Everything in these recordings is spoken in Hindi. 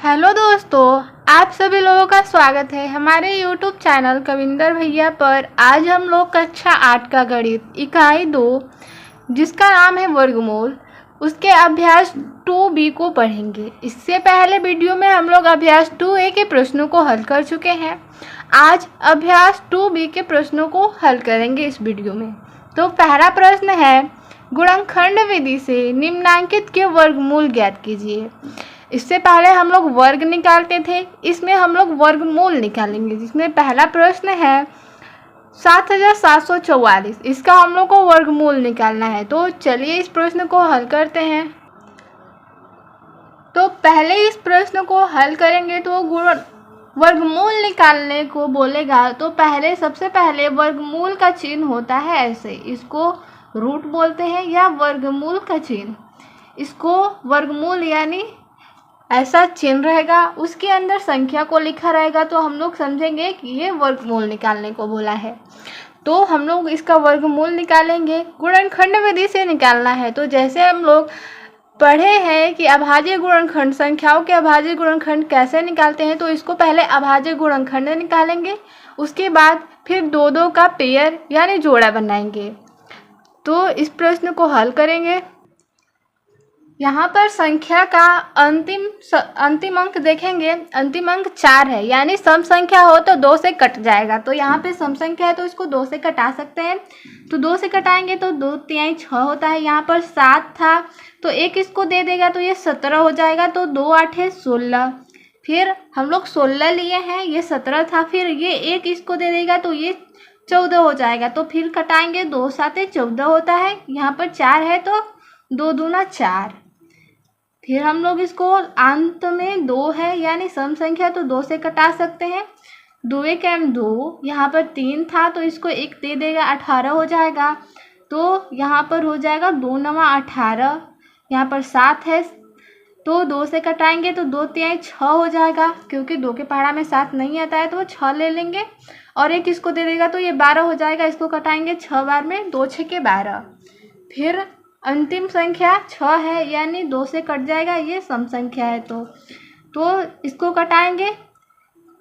हेलो दोस्तों, आप सभी लोगों का स्वागत है हमारे YouTube चैनल कविंदर भैया पर। आज हम लोग कक्षा 8 का गणित इकाई 2 जिसका नाम है वर्गमूल, उसके अभ्यास 2B को पढ़ेंगे। इससे पहले वीडियो में हम लोग अभ्यास 2A के प्रश्नों को हल कर चुके हैं। आज अभ्यास 2B के प्रश्नों को हल करेंगे इस वीडियो में। तो पहला प्रश्न है, गुणनखंड विधि से निम्नांकित के वर्गमूल ज्ञात कीजिए। इससे पहले हम लोग वर्ग निकालते थे, इसमें हम लोग वर्गमूल निकालेंगे। जिसमें पहला प्रश्न है 7744, इसका हम लोग को वर्गमूल निकालना है। तो चलिए इस प्रश्न को हल करते हैं। तो पहले इस प्रश्न को हल करेंगे तो वर्गमूल निकालने को बोलेगा तो सबसे पहले वर्गमूल का चिन्ह होता है ऐसे, इसको रूट बोलते हैं या वर्गमूल का चिन्ह। इसको वर्गमूल यानी ऐसा चिन्ह रहेगा, उसके अंदर संख्या को लिखा रहेगा तो हम लोग समझेंगे कि ये वर्गमूल निकालने को बोला है। तो हम लोग इसका वर्गमूल निकालेंगे। गुणनखंड विधि से निकालना है तो जैसे हम लोग पढ़े हैं कि अभाज्य गुणनखंड, संख्याओं के अभाज्य गुणनखंड कैसे निकालते हैं, तो इसको पहले अभाज्य गुणनखंड निकालेंगे, उसके बाद फिर दो दो का पेयर यानी जोड़ा बनाएंगे। तो इस प्रश्न को हल करेंगे। यहाँ पर संख्या का अंतिम अंक देखेंगे, अंतिम अंक 4 है, यानी सम संख्या हो तो 2 से कट जाएगा। तो यहाँ पे सम संख्या है तो इसको 2 से कटा सकते हैं। तो 2 से कटाएंगे तो 2 तिहाई 6 होता है। यहाँ पर 7 था तो 1 इसको दे देगा तो ये 17 हो जाएगा। तो 2 8 है 16, फिर हम लोग 16 लिए हैं, ये 17 था, फिर ये 1 इसको दे देगा तो ये 14 हो जाएगा। तो फिर कटाएंगे, 2 7 14 होता है। यहाँ पर 4 है तो 2 दूना 4। फिर हम लोग इसको अंत में 2 है यानी सम संख्या तो 2 से कटा सकते हैं। 2 1 2, यहाँ पर 3 था तो इसको 1 दे देगा, 18 हो जाएगा। तो यहाँ पर हो जाएगा 2 9 18। यहाँ पर 7 है तो 2 से कटाएंगे तो 2 तिहाई 6 हो जाएगा। क्योंकि 2 के पहाड़ा में 7 नहीं आता है तो 6 ले लेंगे और 1 इसको दे देगा तो ये 12 हो जाएगा। इसको कटाएंगे 6 बार में, 2 6 के 12। फिर अंतिम संख्या 6 है यानी 2 से कट जाएगा, ये सम संख्या है। तो इसको कटाएंगे,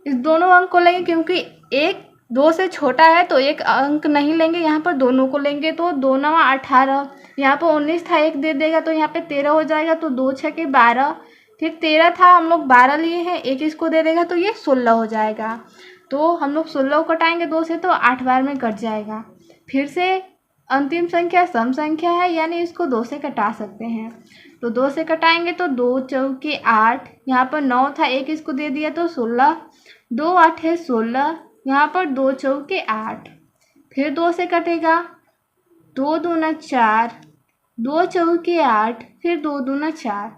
इस दोनों अंक को लेंगे क्योंकि 1 2 से छोटा है तो 1 अंक नहीं लेंगे, यहाँ पर दोनों को लेंगे। तो 2 9 18, यहाँ पर 19 था, 1 दे देगा तो यहाँ पे 13 हो जाएगा। तो 2 6 के 12, फिर 13 था, हम लोग 12 लिए हैं, 1 इसको दे देगा तो ये 16 हो जाएगा। तो हम लोग 16 को कटाएंगे 2 से तो 8 बार में कट जाएगा। फिर से अंतिम संख्या सम संख्या है यानी इसको 2 से कटा सकते हैं। तो 2 से कटाएंगे तो 2 चौके 8, यहाँ पर 9 था, 1 इसको दे दिया तो 16। 2 8 है 16, यहाँ पर 2 चौके 8। फिर 2 से कटेगा, 2 दूना 4, 2 चौके 8, फिर 2 दूना 4।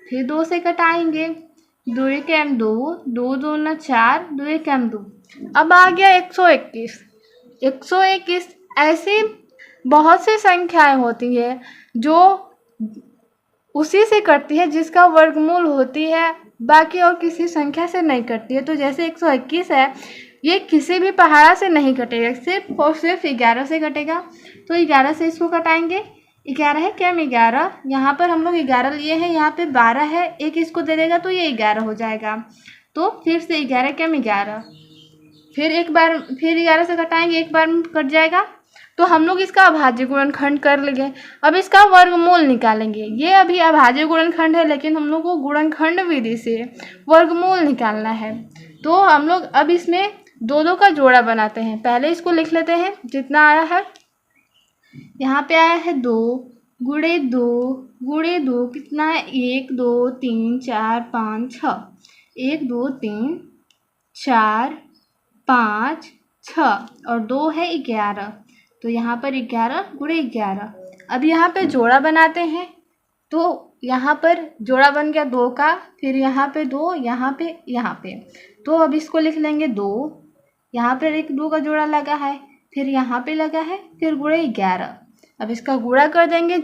फिर 2 से कटाएंगे, 2 1 2, 2 दूना 4, 2 1 2। अब आ गया 121। 121 ऐसी बहुत सी संख्याएं होती है जो उसी से कटती है जिसका वर्गमूल होती है, बाकी और किसी संख्या से नहीं कटती है। तो जैसे 121 है, ये किसी भी पहाड़ा से नहीं कटेगा, सिर्फ और सिर्फ 11 से कटेगा। तो 11 से इसको कटाएंगे। 11 है क्या 11, यहाँ पर हम लोग 11 लिए हैं, यहाँ पे 12 है, 1 इसको दे देगा तो ये 11 हो जाएगा। तो फिर से 11 क्या 11, फिर एक बार फिर 11 से कटाएंगे, एक बार में कट जाएगा। तो हम लोग इसका अभाज्य गुणनखंड कर लेंगे। अब इसका वर्गमूल निकालेंगे। ये अभी अभाज्य गुणनखंड है लेकिन हम लोग को गुणनखंड विधि से वर्गमूल निकालना है। तो हम लोग अब इसमें 2 2 का जोड़ा बनाते हैं। पहले इसको लिख लेते हैं जितना आया है। यहाँ पे आया है 2 गुणे 2 कितना है, 1 2 3 4 5 6, 1 2 3 4 5 6 और 2 है 11। तो यहाँ पर 11 गुणे 11। अब यहाँ पे जोड़ा बनाते हैं। तो यहाँ पर जोड़ा बन गया 2 का, फिर यहाँ पे 2, यहाँ पे। तो अब इसको लिख लेंगे 2, यहाँ पर 1 2 का जोड़ा लगा है, फिर यहाँ पे लगा है, फिर गुणे 11। अब इसका गुणा कर देंगे,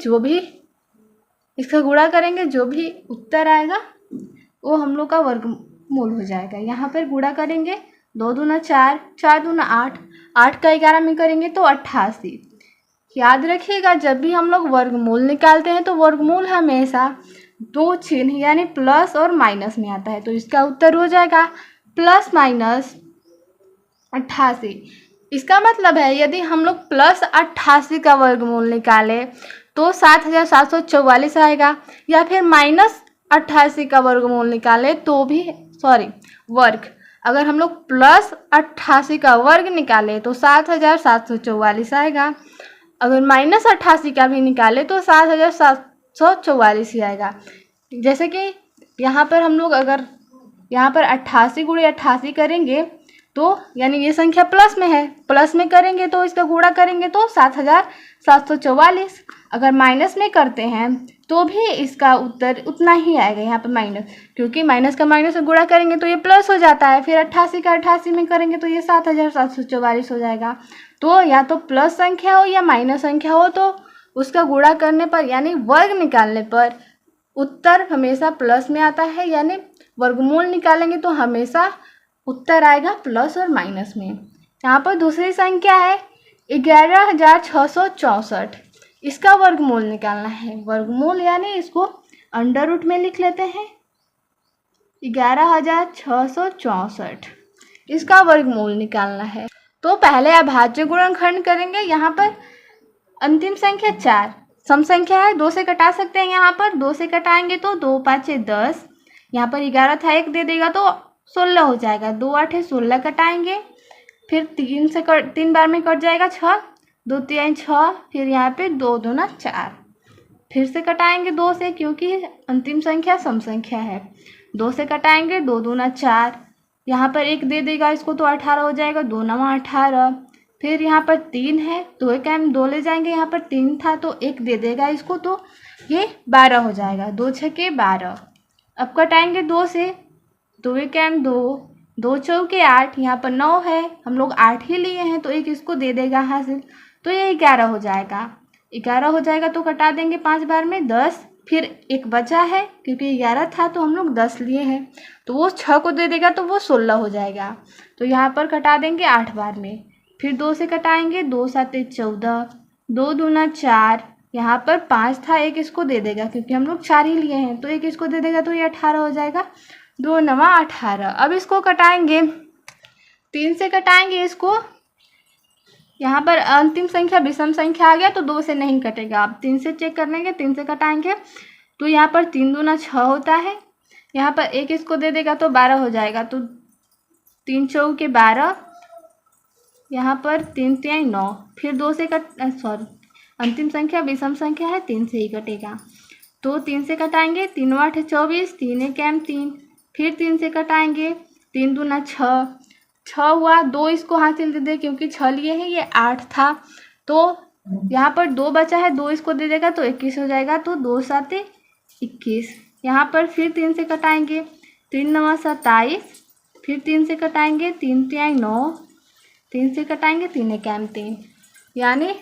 इसका गुणा करेंगे, जो भी उत्तर आएगा वो हम लोग का वर्गमूल हो जाएगा। यहाँ पर गुणा करेंगे, 2 दूना 4, 4 दूना 8, 8 का 11 में करेंगे तो 88। याद रखिएगा जब भी हम लोग वर्गमूल निकालते हैं तो वर्गमूल हमेशा दो चिन्ह यानी प्लस और माइनस में आता है, तो इसका उत्तर हो जाएगा प्लस माइनस 88। इसका मतलब है यदि हम लोग प्लस 88 का वर्गमूल निकालें तो 7744 आएगा, या फिर माइनस 88 का वर्गमूल निकालें तो भी वर्ग, अगर हम लोग प्लस 88 का वर्ग निकालें तो 7744 आएगा, अगर माइनस 88 का भी निकालें तो 7744 ही आएगा। जैसे कि यहाँ पर हम लोग अगर यहाँ पर 88 गुणे 88 करेंगे तो यानी ये संख्या प्लस में है, प्लस में करेंगे तो इसका गुणा करेंगे तो 7744। अगर माइनस में करते हैं तो भी इसका उत्तर उतना ही आएगा यहाँ पर माइनस, क्योंकि माइनस का माइनस से गुणा करेंगे तो ये प्लस हो जाता है, फिर 88 का 88 में करेंगे तो ये 7744 हो जाएगा। तो या तो प्लस संख्या हो या माइनस संख्या हो तो उसका गुणा करने पर यानी वर्ग निकालने पर उत्तर हमेशा प्लस में आता है, यानी वर्गमूल निकालेंगे तो हमेशा उत्तर आएगा प्लस और माइनस में। यहाँ पर दूसरी संख्या है 11664, इसका वर्गमूल निकालना है। वर्गमूल यानी इसको अंडर रूट में लिख लेते हैं, 11664 इसका वर्गमूल निकालना है। तो पहले अभाज्य गुणनखंड करेंगे। यहाँ पर अंतिम संख्या 4 सम संख्या है, 2 से कटा सकते हैं। यहाँ पर 2 से कटाएंगे तो 2 5 10, यहाँ पर 11 था 1 दे देगा तो 16 हो जाएगा। 2 8 16 कटाएंगे, फिर 3 बार में कट जाएगा 6, 2 3 6, फिर यहाँ पे 2 दूना 4, फिर से कटाएंगे 2 से क्योंकि अंतिम संख्या सम संख्या है। 2 से कटाएंगे 2 दूना 4, यहाँ पर 1 दे देगा इसको तो 18 हो जाएगा, 2 9 18, फिर यहाँ पर 3 है, 2 1 2 ले जाएंगे, यहाँ पर 3 था तो 1 दे देगा इसको तो ये 12 हो जाएगा, 2 6 12। अब कटाएंगे 2 से, 2 1 2, 2 4 8, यहाँ पर 9 है, हम लोग 8 ही लिए हैं तो 1 इसको दे देगा हासिल, तो ये 11 हो जाएगा। 11 हो जाएगा तो कटा देंगे 5 बार में 10, फिर 1 बचा है क्योंकि 11 था तो हम लोग 10 लिए हैं तो वो 6 को दे देगा तो वो 16 हो जाएगा। तो यहाँ पर कटा देंगे 8 बार में, फिर 2 से कटाएंगे, 2 7 14, 2 दूना 4, यहाँ पर 5 था 1 इसको दे देगा क्योंकि हम लोग 4 ही लिए हैं तो 1 इसको दे देगा तो ये 18 हो जाएगा, 2 9 18। अब इसको कटाएंगे, 3 से कटाएंगे इसको, यहाँ पर अंतिम संख्या विषम संख्या आ गया तो 2 से नहीं कटेगा। अब 3 से चेक कर लेंगे, 3 से कटाएंगे तो यहाँ पर 3 दूना 6 होता है, यहाँ पर 1 इसको दे देगा तो 12 हो जाएगा, तो 3 4 12, यहाँ पर 3 3 9, फिर 2 से अंतिम संख्या विषम संख्या है 3 से ही कटेगा तो 3 से कटाएंगे, 3 8 24, 3 1 3, फिर 3 से कटाएंगे, 3 दूना 6, 6 हुआ, 2 इसको हासिल दे दे क्योंकि 6 लिए हैं, ये 8 था तो यहाँ पर 2 बचा है, 2 इसको दे देगा तो 21 हो जाएगा, तो 2 7 21। यहाँ पर फिर 3 से कटाएंगे, 3 9 27, फिर 3 से कटाएंगे, 3 3 9, 3 से कटाएंगे, 3 1 3, यानी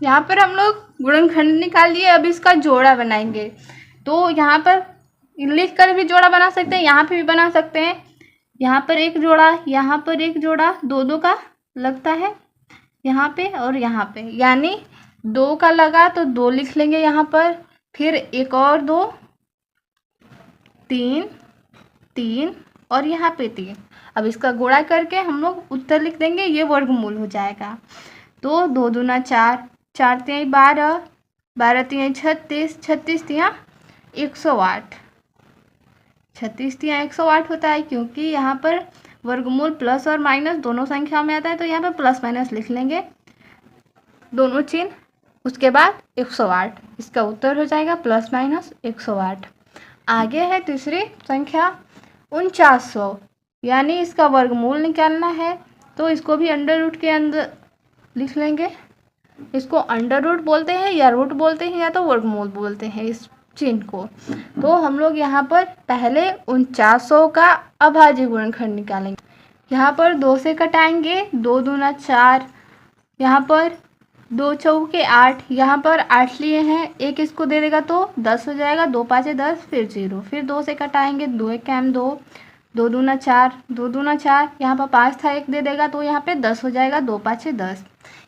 यहाँ पर हम लोग गुणनखंड निकाल लिए। अब इसका जोड़ा बनाएंगे, तो यहाँ पर लिख कर भी जोड़ा बना सकते हैं, यहाँ पे भी बना सकते हैं। यहाँ पर एक जोड़ा, यहाँ पर एक जोड़ा, 2 2 का लगता है यहाँ पे और यहाँ पे, यानी 2 का लगा तो 2 लिख लेंगे यहाँ पर, फिर एक और 2, 3 3 और यहाँ पे 3। अब इसका गुणा करके हम लोग उत्तर लिख देंगे, ये वर्गमूल हो जाएगा। तो 2 दूना 4, 4 3 12, 12 3 36, 36 3 108, 36 3 108 होता है क्योंकि यहाँ पर वर्गमूल प्लस और माइनस दोनों संख्या में आता है तो यहाँ पर प्लस माइनस लिख लेंगे दोनों चिन्ह, उसके बाद 108, इसका उत्तर हो जाएगा प्लस माइनस 108। आगे है तीसरी संख्या 4900, यानी इसका वर्गमूल निकालना है तो इसको भी अंडर रूट के अंदर लिख लेंगे। इसको अंडर रूट बोलते हैं या रूट बोलते हैं या तो वर्गमूल बोलते हैं इस चिन्ह को। तो हम लोग यहाँ पर पहले 4900 का अभाज्य गुणनखंड निकालेंगे। यहाँ पर 2 से कटाएंगे, 2 दूना 4, यहाँ पर 2 4 8, यहाँ पर 8 लिए हैं, 1 इसको दे देगा तो 10 हो जाएगा, 2 5 10, फिर 0, फिर 2 से कटाएंगे, 2 1 2, 2 दूना 4, 2 दूना 4, यहाँ पर 5 था 1 दे देगा तो यहाँ पे 10 हो जाएगा, 2 5 10।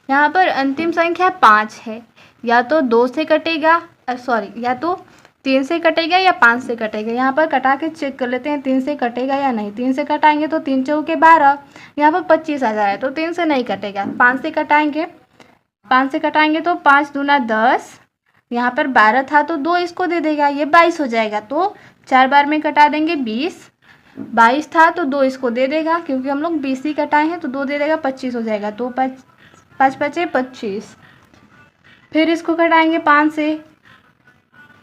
यहाँ पर अंतिम संख्या 5 है, या तो 2 से कटेगा या तो 3 से कटेगा या 5 से कटेगा। यहाँ पर कटा के चेक कर लेते हैं 3 से कटेगा या नहीं। 3 से कटाएंगे तो 3 चौके 12, यहाँ पर 25 आ जाए तो 3 से नहीं कटेगा। 5 से कटाएंगे, 5 से कटाएंगे तो 5 दूना 10, यहाँ पर 12 था तो 2 इसको दे देगा, ये 22 हो जाएगा। तो 4 बार में कटा देंगे 20, 22 था तो 2 इसको दे देगा, क्योंकि हम लोग 20 ही कटाए हैं तो 2 दे देगा, 25 हो जाएगा। तो 5 5 25। फिर इसको कटाएंगे 5 से,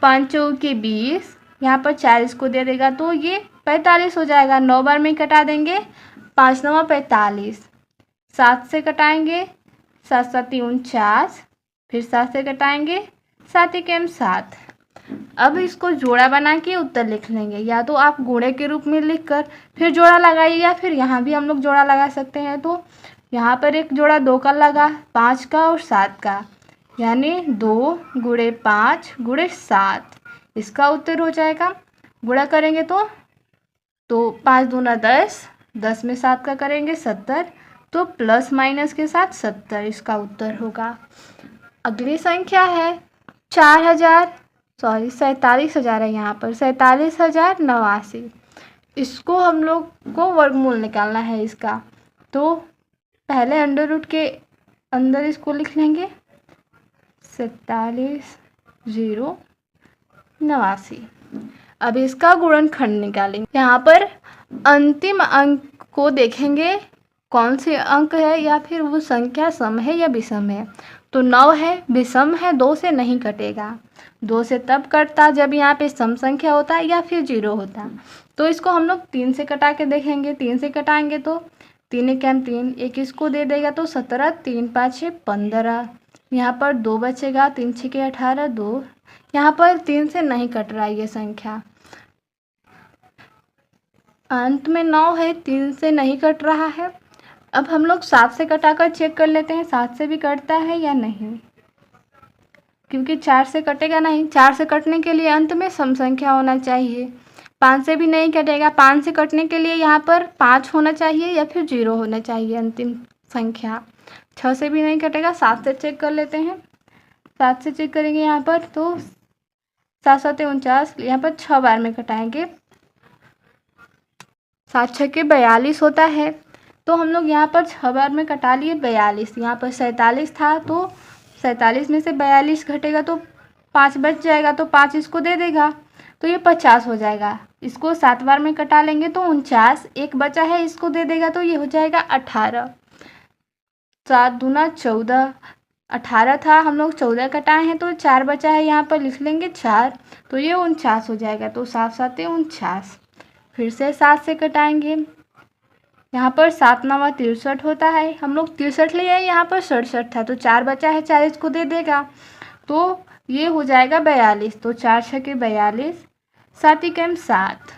5 चौके 20, यहाँ पर 4 इसको दे देगा तो ये 45 हो जाएगा। 9 बार में कटा देंगे, 5 9 45। 7 से कटाएंगे, 7 7 49, फिर 7 से कटाएंगे, 7 1 7। अब इसको जोड़ा बना के उत्तर लिख लेंगे, या तो आप गुणे के रूप में लिखकर फिर जोड़ा लगाइए, या फिर यहाँ भी हम लोग जोड़ा लगा सकते हैं। तो यहाँ पर एक जोड़ा 2 का लगा, 5 का और 7 का, यानी 2 गुणे 5 गुणे 7, इसका उत्तर हो जाएगा। गुणा करेंगे तो 5 दूना 10, 10 में 7 का करेंगे 70, तो प्लस माइनस के साथ 70 इसका उत्तर होगा। अगली संख्या है 47,000 है यहाँ पर, 47,089। इसको हम लोग को वर्गमूल निकालना है इसका। तो पहले अंडर रूट के अंदर इसको लिख लेंगे 47,089। अब इसका गुणनखंड निकालेंगे। यहाँ पर अंतिम अंक को देखेंगे कौन से अंक है, या फिर वो संख्या सम है या विषम है। तो 9 है, विषम है, 2 से नहीं कटेगा। 2 से तब कटता जब यहाँ पे सम संख्या होता है या फिर 0 होता। तो इसको हम लोग 3 से कटा के देखेंगे। 3 से कटाएंगे तो 3 1 3, एक इसको दे देगा तो 17, 3 5 15। यहाँ पर 2 बचेगा, 3 6 18, 2। यहाँ पर 3 से नहीं कट रहा है ये संख्या, अंत में 9 है, 3 से नहीं कट रहा है। अब हम लोग 7 से कटाकर चेक कर लेते हैं 7 से भी कटता है या नहीं, क्योंकि 4 से कटेगा नहीं। 4 से कटने के लिए अंत में सम संख्या होना चाहिए। 5 से भी नहीं कटेगा। 5 से कटने के लिए यहाँ पर 5 होना चाहिए या फिर 0 होना चाहिए अंतिम संख्या। 6 से भी नहीं कटेगा। 7 से चेक कर लेते हैं। 7 से चेक करेंगे यहाँ पर तो 7 7 49, यहाँ पर 6 बार में कटाएंगे। 7 6 के 42 होता है, तो हम लोग यहाँ पर 6 बार में कटा लिए 42। यहाँ पर 47 था तो 47 में से 42 घटेगा तो 5 बच जाएगा, तो 5 इसको दे देगा तो ये 50 हो जाएगा। इसको 7 बार में कटा लेंगे तो 49, एक बचा है इसको दे देगा तो ये हो जाएगा 18। 7 दूना 14, 18 था, हम लोग 14 कटाए हैं तो 4 बचा है, यहाँ पर लिख लेंगे 4, तो ये 49 हो जाएगा। तो 7 7 49। फिर से 7 से कटाएंगे। यहाँ पर 7 9 63 होता है, हम लोग 63 लिए हैं, यहाँ पर 67 था तो 4 बचा है, 4 इसको दे देगा तो ये हो जाएगा 42। तो 4 6 के 42, 7 1 7,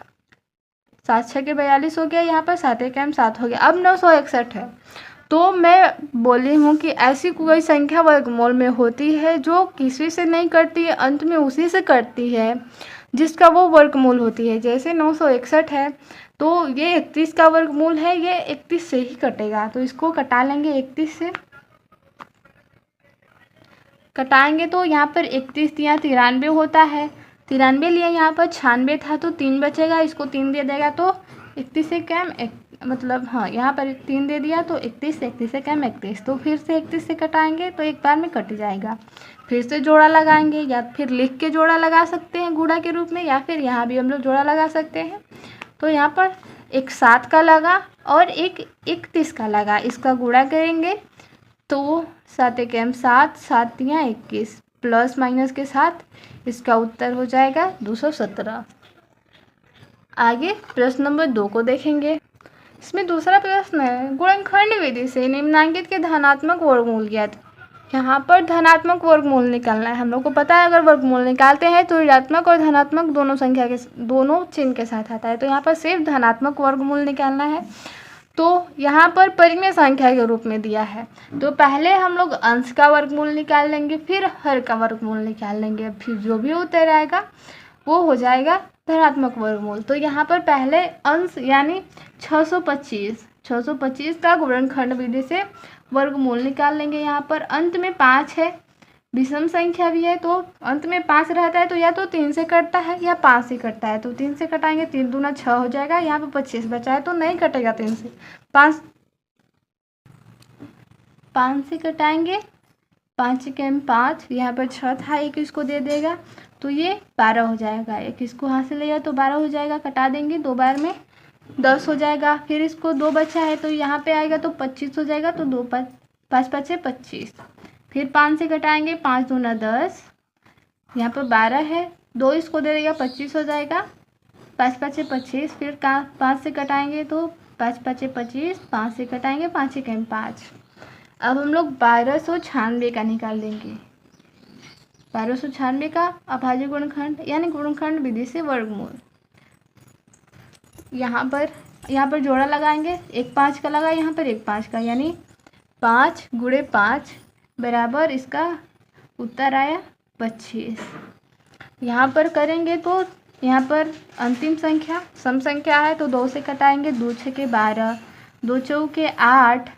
7 6 के 42 हो गया, यहाँ पर 7 1 7 हो गया। अब 961 है। तो मैं बोली हूँ कि ऐसी कोई संख्या वर्गमूल में होती है जो किसी से नहीं कटती है, अंत में उसी से कटती है जिसका वो वर्गमूल होती है। जैसे 961 है तो ये 31 का वर्गमूल है, ये 31 से ही कटेगा, तो इसको कटा लेंगे 31 से। कटाएंगे तो यहाँ पर 31 या 93 होता है, 93 लिए, यहाँ पर 96 था तो 3 बचेगा, इसको 3 दे देगा तो 31 से कम मतलब हाँ यहाँ पर 3 दे दिया तो 31, 31 से कम 31। तो फिर से 31 से कटाएंगे तो एक बार में कट जाएगा। फिर से जोड़ा लगाएंगे, या फिर लिख के जोड़ा लगा सकते हैं गुणा के रूप में, या फिर यहाँ भी हम लोग जोड़ा लगा सकते हैं। तो यहाँ पर एक 7 का लगा और एक 31 का लगा, इसका गुणा करेंगे तो 7 1 7, 7 3 21, प्लस माइनस के साथ इसका उत्तर हो जाएगा 217। आगे प्रश्न नंबर 2 को देखेंगे। इसमें दूसरा प्रश्न है, गुणनखंड विधि से निम्नांकित के धनात्मक वर्गमूल ज्ञात। यहाँ पर धनात्मक वर्गमूल निकालना है। हम लोग को पता है अगर वर्गमूल निकालते हैं तो ऋणात्मक और धनात्मक दोनों संख्या के दोनों चिन्ह के साथ आता है, तो यहाँ पर सिर्फ धनात्मक वर्गमूल निकालना है। तो यहाँ पर परिमेय संख्या के रूप में दिया है, तो पहले हम लोग अंश का वर्गमूल निकाल लेंगे, फिर हर का वर्गमूल निकाल लेंगे, फिर जो भी उत्तर आएगा वो हो जाएगा धनात्मक वर्गमूल। तो यहाँ पर पहले अंश यानी 625 का गुणनखंड विधि से वर्गमूल निकाल लेंगे। यहाँ पर अंत में 5 है विषम संख्या भी है तो अंत में 5 रहता है तो या तो 3 से कटता है या 5 से कटता है। तो 3 से कटाएंगे, 3 दूना 6 हो जाएगा। यहाँ पे 25 बचा है तो नहीं कटेगा 3 से। 5 से कटाएंगे, 5 के 5, यहाँ पर 6 था, एक इसको दे देगा तो ये 12 हो जाएगा। एक इसको हाथ से लिया तो 12 हो जाएगा, कटा देंगे, 2 बार में 10 हो जाएगा। फिर इसको 2 बचा है तो यहाँ पे आएगा तो 25 हो जाएगा। तो 2 5 5 25। फिर 5 से कटाएंगे, 5 दूना 10, यहाँ पर 12 है, 2 इसको दे देगा, 25 हो जाएगा। 5 5 25। फिर 5 से कटाएंगे तो 5 5 25, 5 से कटाएंगे, 5 के 5। अब हम लोग 1296 का निकाल देंगे। 1296 का अभाज्य गुणनखंड यानी गुणनखंड विधि से वर्गमूल। यहाँ पर जोड़ा लगाएंगे, एक 5 का लगा, यहाँ पर एक 5 का, यानी 5 गुणे 5 बराबर इसका उत्तर आया 25। यहाँ पर करेंगे तो यहाँ पर अंतिम संख्या सम संख्या है तो 2 से कटाएंगे, 2 6 के 12, 2 चौके 8,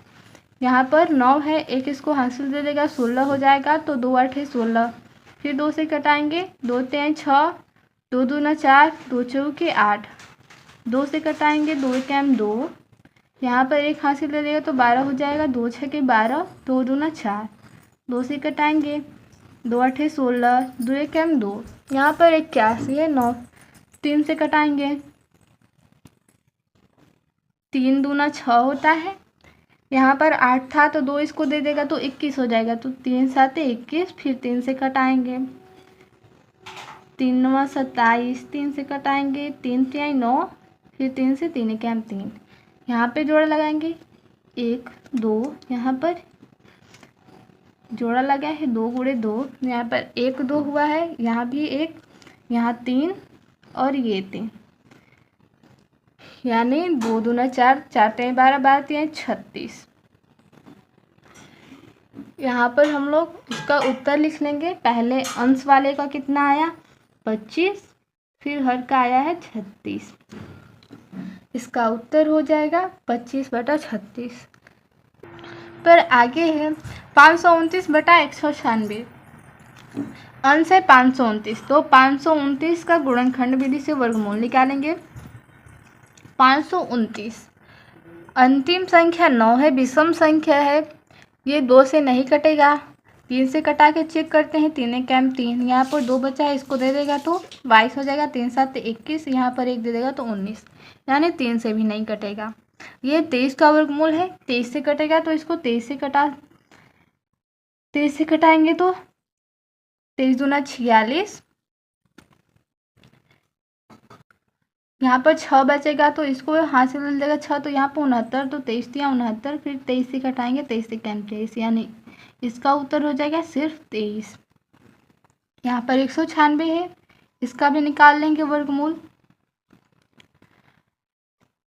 यहाँ पर 9 है, एक इसको हासिल दे देगा, 16 हो जाएगा। तो 2 8 16। फिर 2 से कटाएंगे, 2 3 6, 2 दूना 4, 2 चौके 8, 2 से कटाएंगे, 2 1 2, यहाँ पर एक हासिल दे देगा तो 12 हो जाएगा। 2 6 के 12, 2 दूना 4, 2 से कटाएंगे, 2 8 16, 2 1 2, यहाँ पर 81 है, 9, 3 से कटाएंगे, 3 दूना 6 होता है, यहाँ पर 8 था तो 2 इसको दे देगा तो 21 हो जाएगा। तो 3 7 21। फिर 3 से कटाएंगे, 3 9 27, 3 से कटाएंगे, 3 3 9, फिर 3 से 3 1 3, यहाँ पे जोड़ा लगाएंगे, 1 2, यहाँ पर जोड़ा लगा है 2 गुणे 2, यहाँ पर 1 2 हुआ है, यहाँ भी 1, यहाँ 3 और ये 3, यानी 2 दूना 4, 4 3 12, 12 3 36। यहाँ पर हम लोग इसका उत्तर लिख लेंगे। पहले अंश वाले का कितना आया 25, फिर हर का आया है 36। इसका उत्तर हो जाएगा 25/36। पर आगे है 529/196। अंश है 529 तो 529 का गुणनखंड विधि से वर्गमूल निकालेंगे। 529 अंतिम संख्या 9 है, विषम संख्या है, ये 2 से नहीं कटेगा। 3 से कटा के चेक करते हैं, 3 1 3, यहाँ पर 2 बचा है, इसको दे देगा तो 22 हो जाएगा। 3 7 21, यहाँ पर 1 दे देगा तो 19, यानी 3 से भी नहीं कटेगा। ये 23 का वर्गमूल है, 23 से कटेगा तो इसको 23 से कटाएंगे तो 23 दूना 46, यहाँ पर 6 बचेगा तो इसको हासिल मिल जाएगा 6, तो यहाँ पर 69, तो 23 दिया 69, फिर 23 से कटाएंगे, 23 से 23, यानी इसका उत्तर हो जाएगा सिर्फ 23। यहाँ पर 196 है, इसका भी निकाल लेंगे वर्गमूल।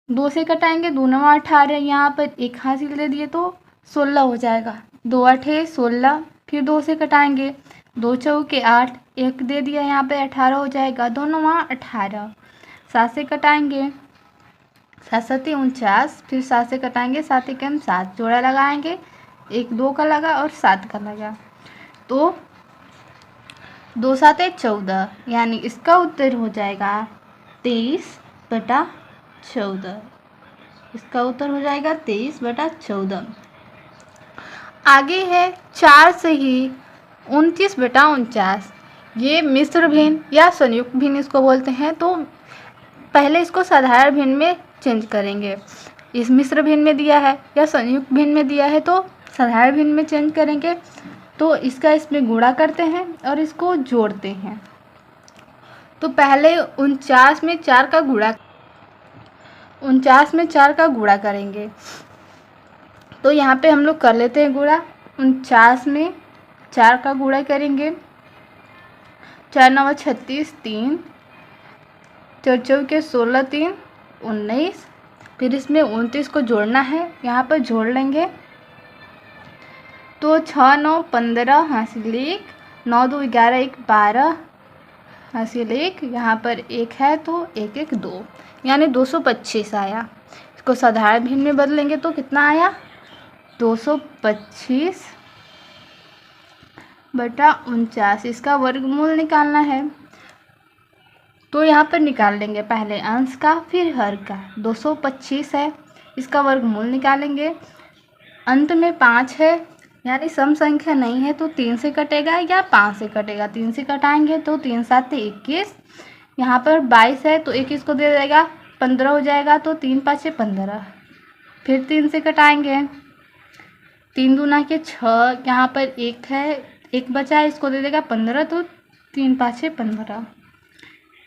2 से कटाएंगे, 2 9 18, यहाँ पर एक हासिल दे दिए तो 16 हो जाएगा। 2 8 16, फिर 2 से कटाएंगे, 2 चौके 8, एक दे दिया, यहाँ पे 18 हो जाएगा। 2 9 18, 7 से कटाएंगे, 7 7 49, फिर 7 से कटाएंगे, 7 1 7, जोड़ा लगाएंगे, 1 2 का लगा और 7 का लगा, तो 2 7 14, यानी इसका उत्तर हो जाएगा 23/14। इसका उत्तर हो जाएगा 23/14। आगे है 4 से ही 29/49। ये मिश्र भिन्न या संयुक्त भिन्न इसको बोलते हैं। तो पहले इसको साधारण भिन्न में चेंज करेंगे। इस मिश्र भिन्न में दिया है या संयुक्त भिन्न में दिया है तो साधारण भिन्न में चेंज करेंगे। तो इसका इसमें गुणा करते हैं और इसको जोड़ते हैं। तो पहले 49 में 4 का गुणा करेंगे। तो यहाँ पे हम लोग कर लेते हैं गुणा। 49 में 4 का गुणा करेंगे, 4 9 36, 3 4 चौके 16, 3 19, फिर इसमें 29 को जोड़ना है, यहाँ पर जोड़ लेंगे। तो 6 9 15 हासिल 1, 9 2 11 1 12 हासिल 1, यहाँ पर 1 है तो 1 1 2, यानी 225 आया। इसको साधारण भिन्न में बदलेंगे तो कितना आया 225 बटा 49, इसका वर्गमूल निकालना है। तो यहाँ पर निकाल लेंगे पहले अंश का फिर हर का। 225 है, इसका वर्गमूल निकालेंगे। अंत में 5 है, यानी सम संख्या नहीं है तो 3 से कटेगा या 5 से कटेगा। 3 से कटाएंगे तो 3 7 21। यहाँ पर 22 है तो 21 को दे देगा, 15 हो जाएगा तो 3 5 15। फिर 3 से कटाएंगे, 3 दूना के 6, यहाँ पर 1 है, 1 बचा है, इसको दे देगा 15 तो 3 5 15।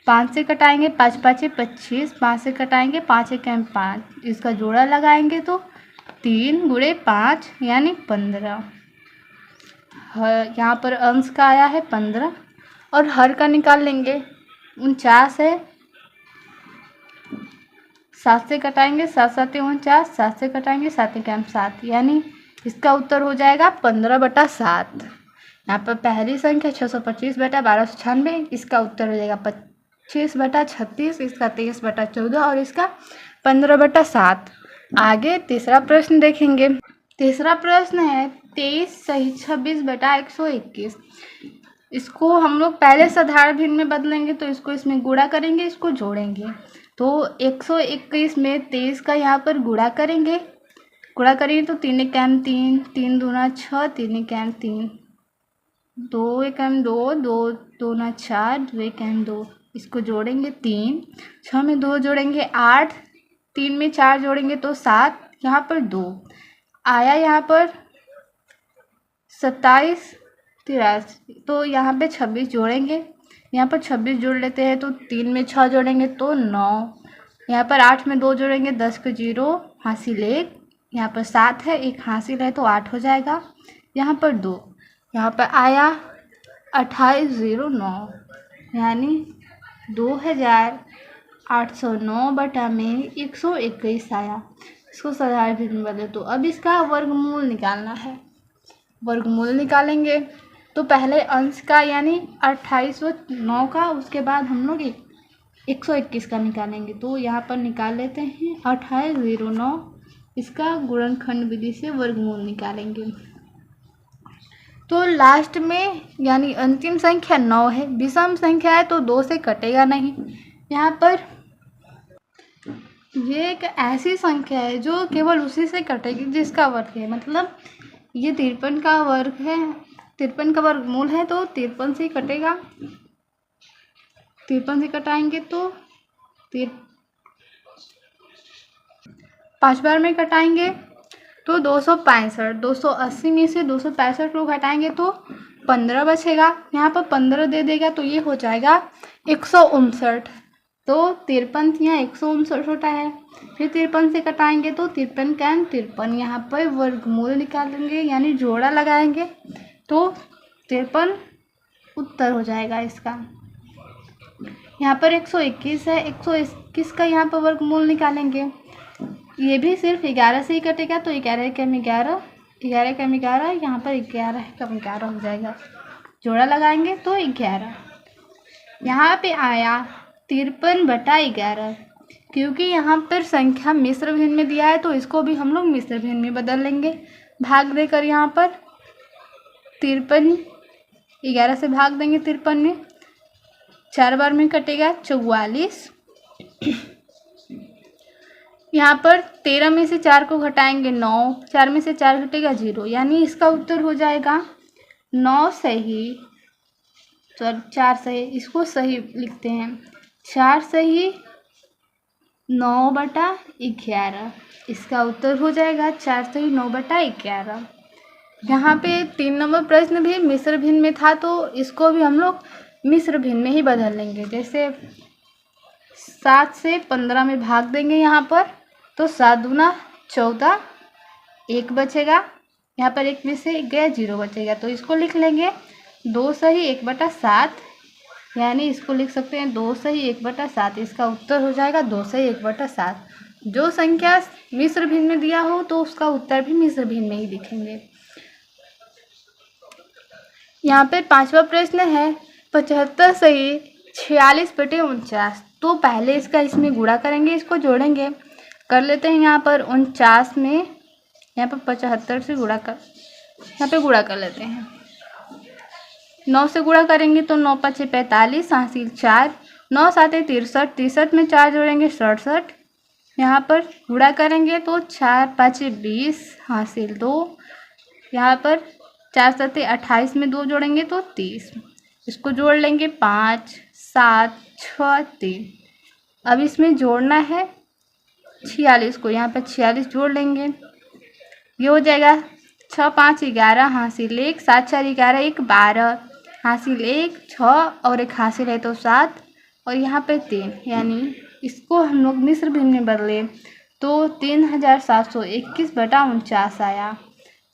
5 से कटाएंगे, 5 5 25। 5 से कटाएंगे, 5 1 5, इसका जोड़ा लगाएंगे तो 3 गुणे 5 यानी 15। यहाँ पर अंश का आया है 15 और हर का निकाल लेंगे। 49 है, 7 से कटाएंगे, 7 7 49। 7 से कटाएंगे, 7 1 7, यानी इसका उत्तर हो जाएगा 15/7। यहाँ पर पहली संख्या 625 बटा 1296, इसका उत्तर हो जाएगा 25/36, इसका 23/14 और इसका 15/7। आगे तीसरा प्रश्न देखेंगे। तीसरा प्रश्न है 23 सही 26 बटा 121। इसको हम लोग पहले साधारण भिन्न में बदलेंगे तो इसको इसमें गुणा करेंगे, इसको जोड़ेंगे। तो 121 में 23 का यहाँ पर गुणा करेंगे। गुणा करेंगे तो 3 1 3, 3 दूना 6, 3 1 3, 2 1 2, 2 दूना 4, 2 1 2। इसको जोड़ेंगे 3, 6 में 2 जोड़ेंगे 8, 3 में 4 जोड़ेंगे तो 7, यहाँ पर 2 आया, यहाँ पर 27 83। तो यहाँ पे 26 जोड़ेंगे, यहाँ पर 26 जोड़ लेते हैं तो 3 में 6 जोड़ेंगे तो 9, यहाँ पर 8 में 2 जोड़ेंगे 10 के 0 हासिल 1, यहाँ पर 7 है 1 हासिल है तो 8 हो जाएगा, यहाँ पर 2, यहाँ पर आया 2809 यानी 2809 बटा में 121 आया। इसको साधारण भिन्न में बदले तो अब इसका वर्गमूल निकालना है। वर्गमूल निकालेंगे तो पहले अंश का यानी 2809 का, उसके बाद हम लोग 121 का निकालेंगे। तो यहाँ पर निकाल लेते हैं 2809, इसका गुणनखंड विधि से वर्गमूल निकालेंगे। तो लास्ट में यानी अंतिम संख्या 9 है, विषम संख्या है तो 2 से कटेगा नहीं। यहाँ पर ये एक ऐसी संख्या है जो केवल उसी से कटेगी जिसका वर्ग है, मतलब ये 53 का वर्ग है, 53 का वर्गमूल है तो 53 से कटेगा। 53 से कटाएंगे तो 5 बार में कटाएंगे तो 265। 280 में से 265 को घटाएंगे तो 15 बचेगा, यहाँ पर 15 दे देगा तो ये हो जाएगा 159। तो 53 यहाँ 159 होता है। फिर 53 से कटाएंगे तो 53 का 53, यहाँ पर वर्गमूल निकालेंगे यानी जोड़ा लगाएंगे तो 53 उत्तर हो जाएगा इसका। यहाँ पर 121 है, 121 का यहाँ पर वर्गमूल निकालेंगे। ये भी सिर्फ 11 से ही कटेगा तो 11 कम 11, 11 कम 11, यहाँ पर 11 कम 11 हो जाएगा। जोड़ा लगाएंगे तो 11। यहाँ पे आया 53/11। क्योंकि यहाँ पर संख्या मिश्र भिन्न में दिया है तो इसको भी हम लोग मिश्र भिन्न में बदल लेंगे। भाग देकर यहाँ पर 53, 11 से भाग देंगे 53 में, 4 बार में कटेगा 44। यहाँ पर 13 में से 4 को घटाएंगे 9, 4 में से 4 घटेगा 0, यानी इसका उत्तर हो जाएगा 9 सही, 4 सही, इसको सही लिखते हैं 4 सही 9/11, इसका उत्तर हो जाएगा 4 सही 9/11। यहाँ पे 3 नंबर प्रश्न भी मिश्र भिन्न में था तो इसको भी हम लोग मिश्र भिन्न में ही बदल लेंगे। जैसे 7 से 15 में भाग देंगे यहाँ पर तो 7 दूना 14, 1 बचेगा, यहाँ पर 1 में से गया 0 बचेगा तो इसको लिख लेंगे 2 सही 1/7, यानी इसको लिख सकते हैं 2 सही 1/7, इसका उत्तर हो जाएगा 2 सही 1/7। जो संख्या मिश्र भिन्न में दिया हो तो उसका उत्तर भी मिश्र भिन्न में ही लिखेंगे। यहाँ पे 5वां प्रश्न है 75 सही 46/49। तो पहले इसका इसमें गुणा करेंगे, इसको जोड़ेंगे, कर लेते हैं। यहाँ पर 49 में यहाँ पर 75 से गुणा कर, यहाँ पे गुणा कर लेते हैं। 9 से गुणा करेंगे तो 9 5 45 हासिल 4, 9 7 63, 63 में 4 जोड़ेंगे 67। यहाँ पर गुणा करेंगे तो 4 5 20 हासिल 2, यहाँ पर 4 7 28 में 2 जोड़ेंगे तो 30। इसको जोड़ लेंगे 5 7 6 3। अब इसमें जोड़ना है 46 को, यहाँ पर 46 जोड़ लेंगे। ये हो जाएगा 6 5 11 हासिल 1, 7 4 11 1 12 हासिल 1 6 और 1 हासिल है तो 7 और यहाँ पे 3, यानी इसको हम लोग मिस्र भिन्न में बदले तो 3721/49 आया।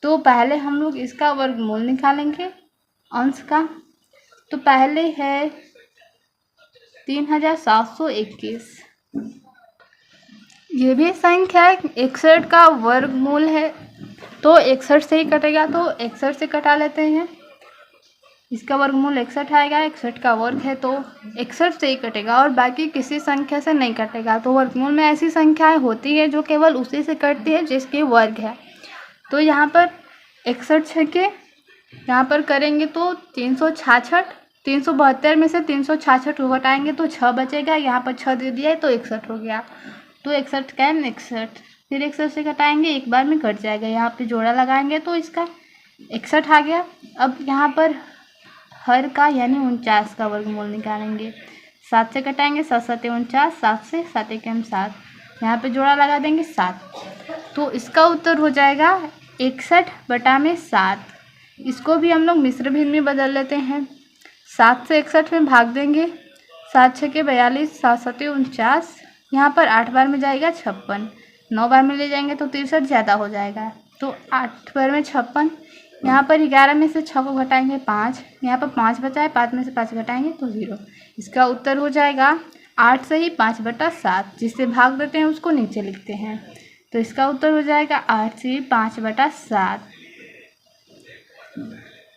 तो पहले हम लोग इसका वर्गमूल निकालेंगे अंश का। तो पहले है 3721, ये भी संख्या 61 का वर्गमूल है तो 61 से ही कटेगा, तो 61 से कटा लेते हैं। इसका वर्गमूल 61 आएगा, 61 का वर्ग है तो 61 से ही कटेगा और बाकी किसी संख्या से नहीं कटेगा। तो वर्गमूल में ऐसी संख्याएं होती है जो केवल उसी से कटती है जिसके वर्ग है। तो यहाँ पर 61 छके यहाँ पर करेंगे तो 366, 372 में से 366 को घटाएंगे तो 6 बचेगा, यहाँ पर 6 दे दिया है तो 61 हो गया। तो 61 कैम 61, फिर 61 से घटाएंगे, एक बार में कट जाएगा, यहाँ पे जोड़ा लगाएंगे तो इसका 61 आ गया। अब यहाँ पर हर का यानी 49 का वर्गमूल निकालेंगे। 7 से घटाएंगे, 7 7 49, 7 से 7 1 7, यहाँ पे जोड़ा लगा देंगे 7। तो इसका उत्तर हो जाएगा 61/7। इसको भी हम लोग मिश्र भिन्न में बदल लेते हैं। 7 से 61 में भाग देंगे, 7 6 42, 7 7 49, यहाँ पर 8 बार में जाएगा 56, 9 बार में ले जाएंगे तो 63 ज़्यादा हो जाएगा, तो 8 बार में 56। यहाँ पर 11 में से 6 को घटाएंगे 5, यहाँ पर 5 बचा है, 5 में से 5 घटाएंगे तो 0। इसका उत्तर हो जाएगा 8 से ही 5/7, जिससे भाग देते हैं उसको नीचे लिखते हैं। तो इसका उत्तर हो जाएगा 8 से 5/7।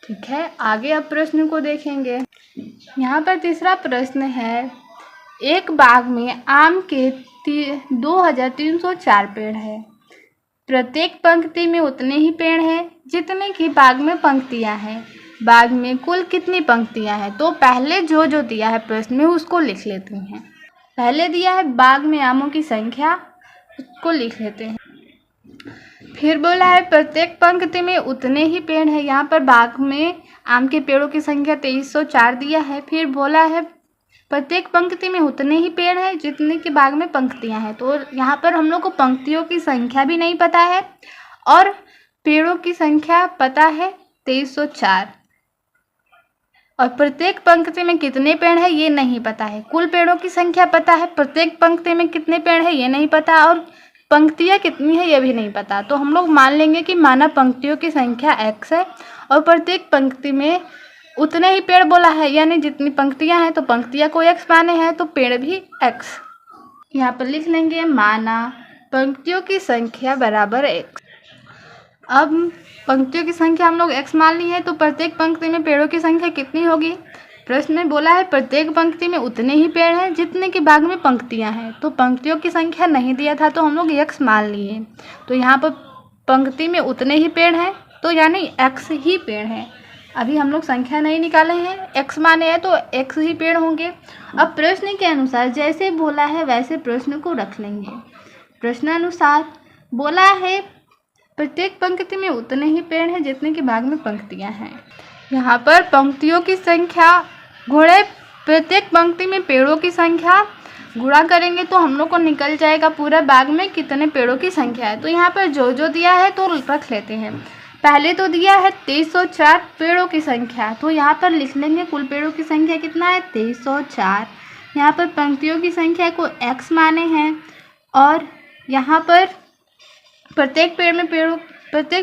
ठीक है, आगे अब प्रश्न को देखेंगे। यहाँ पर तीसरा प्रश्न है, एक बाग में आम के 2304 पेड़ है। प्रत्येक पंक्ति में उतने ही पेड़ हैं जितने की बाग में पंक्तियां हैं। बाग में कुल कितनी पंक्तियां हैं? तो पहले जो दिया है प्रश्न में उसको लिख लेते हैं। पहले दिया है बाग में आमों की संख्या, उसको लिख लेते हैं। फिर बोला है प्रत्येक पंक्ति में उतने ही पेड़ हैं। यहाँ पर बाग में आम के पेड़ों की संख्या 2304 दिया है। फिर बोला है प्रत्येक पंक्ति में उतने ही पेड़ हैं जितने की बाग में पंक्तियां हैं। तो यहाँ पर हम लोग को पंक्तियों की संख्या भी नहीं पता है और पेड़ों की संख्या पता है 2304, और प्रत्येक पंक्ति में कितने पेड़ हैं ये नहीं पता है। कुल पेड़ों की संख्या पता है, प्रत्येक पंक्ति में कितने पेड़ हैं ये नहीं पता, और पंक्तियाँ कितनी है ये भी नहीं पता। तो हम लोग मान लेंगे कि माना पंक्तियों की संख्या x है और प्रत्येक पंक्ति में उतने ही पेड़ बोला है, यानी जितनी पंक्तियां हैं तो पंक्तियां को x माने हैं तो पेड़ भी x। यहाँ पर लिख लेंगे माना पंक्तियों की संख्या बराबर x। अब पंक्तियों की संख्या हम लोग x मान ली है, तो प्रत्येक पंक्ति में पेड़ों की संख्या कितनी होगी? प्रश्न में बोला है प्रत्येक पंक्ति में उतने ही पेड़ हैं जितने की बाग में पंक्तियां हैं। तो पंक्तियों की संख्या नहीं दिया था तो हम लोग x मान लिए। तो यहाँ पर पंक्ति में उतने ही पेड़ हैं तो यानी x ही पेड़ हैं। अभी हम लोग संख्या नहीं निकाले हैं, x माने हैं तो x ही पेड़ होंगे। अब प्रश्न के अनुसार जैसे बोला है वैसे प्रश्न को रख लेंगे। प्रश्नानुसार बोला है प्रत्येक पंक्ति में उतने ही पेड़ हैं जितने के बाग में पंक्तियां हैं। यहाँ पर पंक्तियों की संख्या गुणे प्रत्येक पंक्ति में पेड़ों की संख्या गुणा करेंगे तो हम लोग को निकल जाएगा पूरा बाग में कितने पेड़ों की संख्या है। तो यहाँ पर जो दिया है तो रख लेते हैं। पहले तो दिया है 2304 पेड़ों की संख्या, तो यहाँ पर लिख लेंगे कुल पेड़ों की संख्या कितना है 2304। यहाँ पर पंक्तियों की संख्या को x माने हैं और यहाँ पर प्रत्येक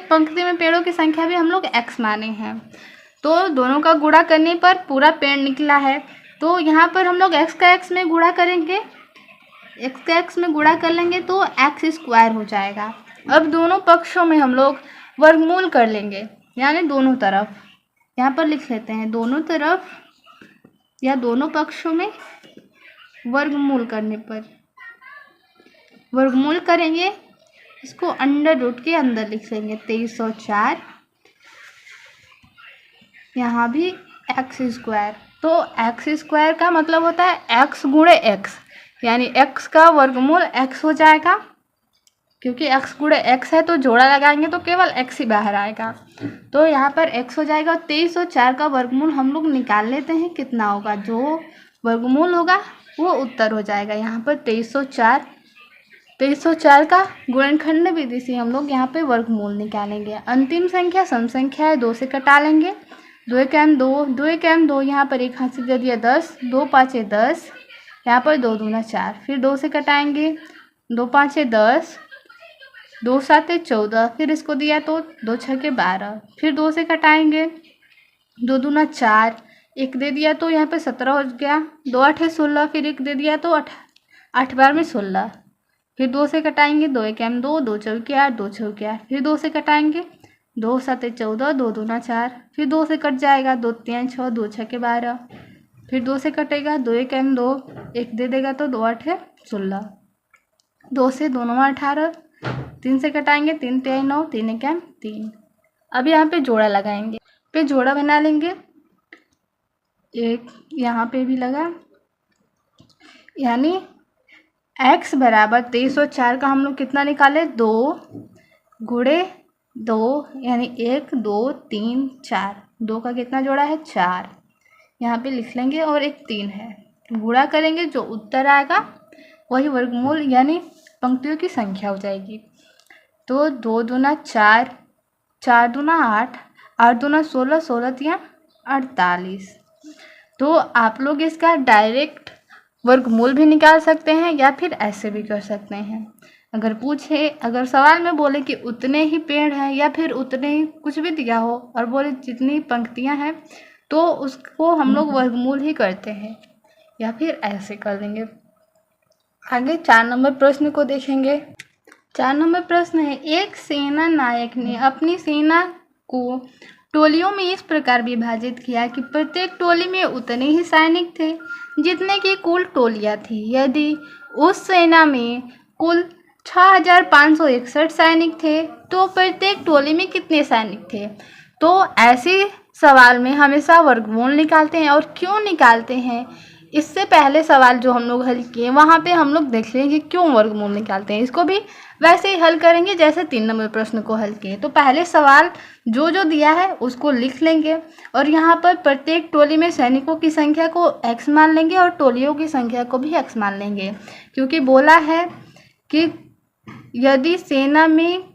पंक्ति में पेड़ों की संख्या भी हम लोग x माने हैं। तो दोनों का गुणा करने पर पूरा पेड़ निकला है। तो यहाँ पर हम लोग x का x में गुणा करेंगे, x का x में गुणा कर लेंगे तो x² हो जाएगा। अब दोनों पक्षों में हम लोग वर्गमूल कर लेंगे, यानी दोनों तरफ। यहाँ पर लिख लेते हैं दोनों तरफ या दोनों पक्षों में वर्गमूल करने पर वर्गमूल करेंगे, इसको अंडर रूट के अंदर लिख लेंगे 2304। यहाँ भी एक्स स्क्वायर। तो एक्स स्क्वायर का मतलब होता है एक्स गुणे एक्स, यानी एक्स का वर्गमूल एक्स हो जाएगा। क्योंकि एक्स गुणे एक्स है तो जोड़ा लगाएंगे तो केवल एक्स ही बाहर आएगा। तो यहाँ पर एक्स हो जाएगा। 2304 का वर्गमूल हम लोग निकाल लेते हैं कितना होगा। जो वर्गमूल होगा वो उत्तर हो जाएगा। यहाँ पर 2304 का गुणनखंड विधि से हम लोग यहाँ पे वर्गमूल निकालेंगे। अंतिम संख्या सम संख्या है, 2 से कटा लेंगे। 2 एक एम 2, 2 एक एम 2, यहाँ पर एक हाथ से दे दिया 10, 2 पाँचे 10, यहाँ पर 2 दूना 4, फिर 2 से कटाएंगे, 2 पाँचे 10, 2 साते 14, फिर इसको दिया तो 2 छके 12, फिर 2 से कटाएंगे, 2 दूना 4, एक दे दिया तो यहाँ पे 17 हो गया, 2 आठे 16, फिर एक दे दिया तो 8 बार में 16, फिर 2 से कटाएंगे, 2 एक एम 2, 2 चौके 8, 2 चौके 8, फिर 2 से कटाएंगे, 2 साते 14, 2 दूना 4, फिर 2 से कट जाएगा, 2 तीन 6, 2 छके 12, फिर 2 से कटेगा, 2 एक एम 2, एक दे देगा तो 2 आठे 16, 2 से 2 9 18, 3 से कटाएंगे, 3 3 9, 3 एक एम 3। अब यहाँ पे जोड़ा लगाएंगे, पे जोड़ा बना लेंगे, एक यहाँ पे भी लगा, यानी x बराबर 2304 का हम लोग कितना निकाले, 2 गुणे 2, यानी 1 2 3 4, 2 का कितना जोड़ा है 4, यहाँ पे लिख लेंगे, और एक 3 है। गुणा करेंगे, जो उत्तर आएगा वही वर्गमूल यानी पंक्तियों की संख्या हो जाएगी। तो 2 दूना 4, 4 दूना 8, 8 दूना 16, 16 तिया 48। तो आप लोग इसका डायरेक्ट वर्गमूल भी निकाल सकते हैं या फिर ऐसे भी कर सकते हैं। अगर सवाल में बोले कि उतने ही पेड़ हैं या फिर उतने ही कुछ भी दिया हो और बोले जितनी पंक्तियां हैं, तो उसको हम लोग वर्गमूल ही करते हैं, या फिर ऐसे कर लेंगे। आगे 4 नंबर प्रश्न को देखेंगे। 4 नंबर प्रश्न है, एक सेना नायक ने अपनी सेना को टोलियों में इस प्रकार विभाजित किया कि प्रत्येक टोली में उतने ही सैनिक थे जितने की कुल टोलियां थी। यदि उस सेना में कुल 6561 सैनिक थे तो प्रत्येक टोली में कितने सैनिक थे। तो ऐसे सवाल में हमेशा वर्गमूल निकालते हैं। और क्यों निकालते हैं, इससे पहले सवाल जो हम लोग हल किए वहाँ पे हम लोग देख लेंगे क्यों वर्गमूल निकालते हैं। इसको भी वैसे ही हल करेंगे जैसे 3 नंबर प्रश्न को हल किए। तो पहले सवाल जो दिया है उसको लिख लेंगे, और यहाँ पर प्रत्येक टोली में सैनिकों की संख्या को x मान लेंगे और टोलियों की संख्या को भी x मान लेंगे। क्योंकि बोला है कि यदि सेना में,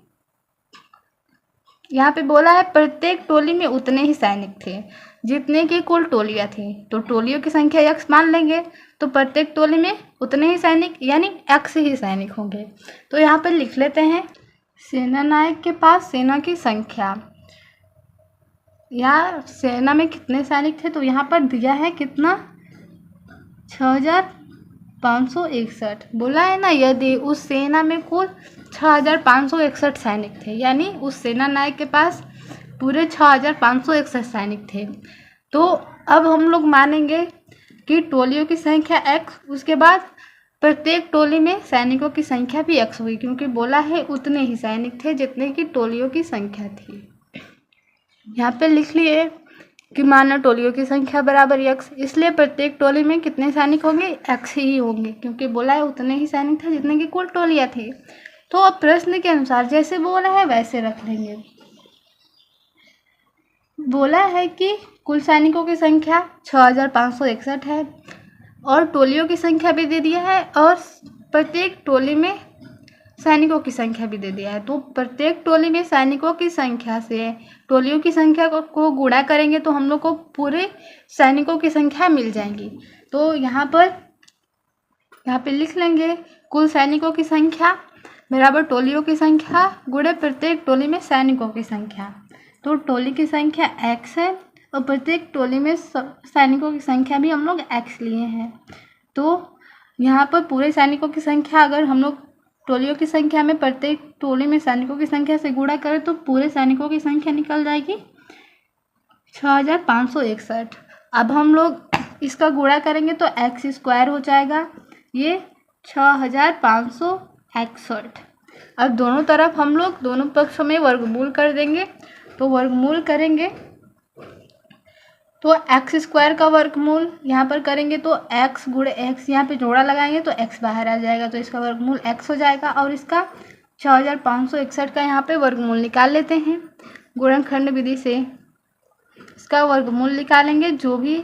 यहाँ पे बोला है प्रत्येक टोली में उतने ही सैनिक थे जितने की कुल टोलियां थी, तो टोलियों की संख्या x मान लेंगे, तो प्रत्येक टोली में उतने ही सैनिक यानी x ही सैनिक होंगे। तो यहाँ पर लिख लेते हैं, सेना नायक के पास सेना की संख्या, या सेना में कितने सैनिक थे, तो यहाँ पर दिया है कितना 6561। बोला है ना, यदि उस सेना में कुल 6561 सैनिक थे, यानी उस सेना नायक के पास पूरे 6561 सैनिक थे। तो अब हम लोग मानेंगे कि टोलियों की संख्या x, उसके बाद प्रत्येक टोली में सैनिकों की संख्या भी x हुई, क्योंकि बोला है उतने ही सैनिक थे जितने की टोलियों की संख्या थी। यहाँ पे लिख लिए कि माना टोलियों की संख्या बराबर x, इसलिए प्रत्येक टोली में कितने सैनिक होंगे, x ही होंगे, क्योंकि बोला है उतने ही सैनिक थे जितने की कुल टोलियाँ थी। तो अब प्रश्न के अनुसार जैसे बोला है वैसे रख लेंगे। बोला है कि कुल सैनिकों की संख्या 6561 है और टोलियों की संख्या भी दे दिया है, और प्रत्येक टोली में सैनिकों की संख्या भी दे दिया है। तो प्रत्येक टोली में सैनिकों की संख्या से टोलियों की संख्या को गुणा करेंगे तो हम लोग को पूरे सैनिकों की संख्या मिल जाएंगी। तो यहाँ पे लिख लेंगे कुल सैनिकों की संख्या बराबर टोलियों की संख्या गुणे प्रत्येक टोली में सैनिकों की संख्या। तो टोली की संख्या x है और प्रत्येक टोली में सैनिकों की संख्या भी हम लोग x लिए हैं। तो यहाँ पर पूरे सैनिकों की संख्या अगर हम लोग टोलियों की संख्या में प्रत्येक टोली में सैनिकों की संख्या से गुणा करें तो पूरे सैनिकों की संख्या निकल जाएगी 6561। अब हम लोग इसका गुणा करेंगे तो x स्क्वायर हो जाएगा, ये 6561। अब दोनों तरफ हम लोग दोनों पक्षों में वर्गमूल कर देंगे। तो वर्गमूल करेंगे तो एक्स स्क्वायर का वर्गमूल यहाँ पर करेंगे तो एक्स गुणे एक्स, यहाँ पे जोड़ा लगाएंगे तो एक्स बाहर आ जाएगा, तो इसका वर्गमूल एक्स हो जाएगा। और इसका 6561 का यहाँ पे वर्गमूल निकाल लेते हैं। गुणनखंड विधि से इसका वर्गमूल निकालेंगे, जो भी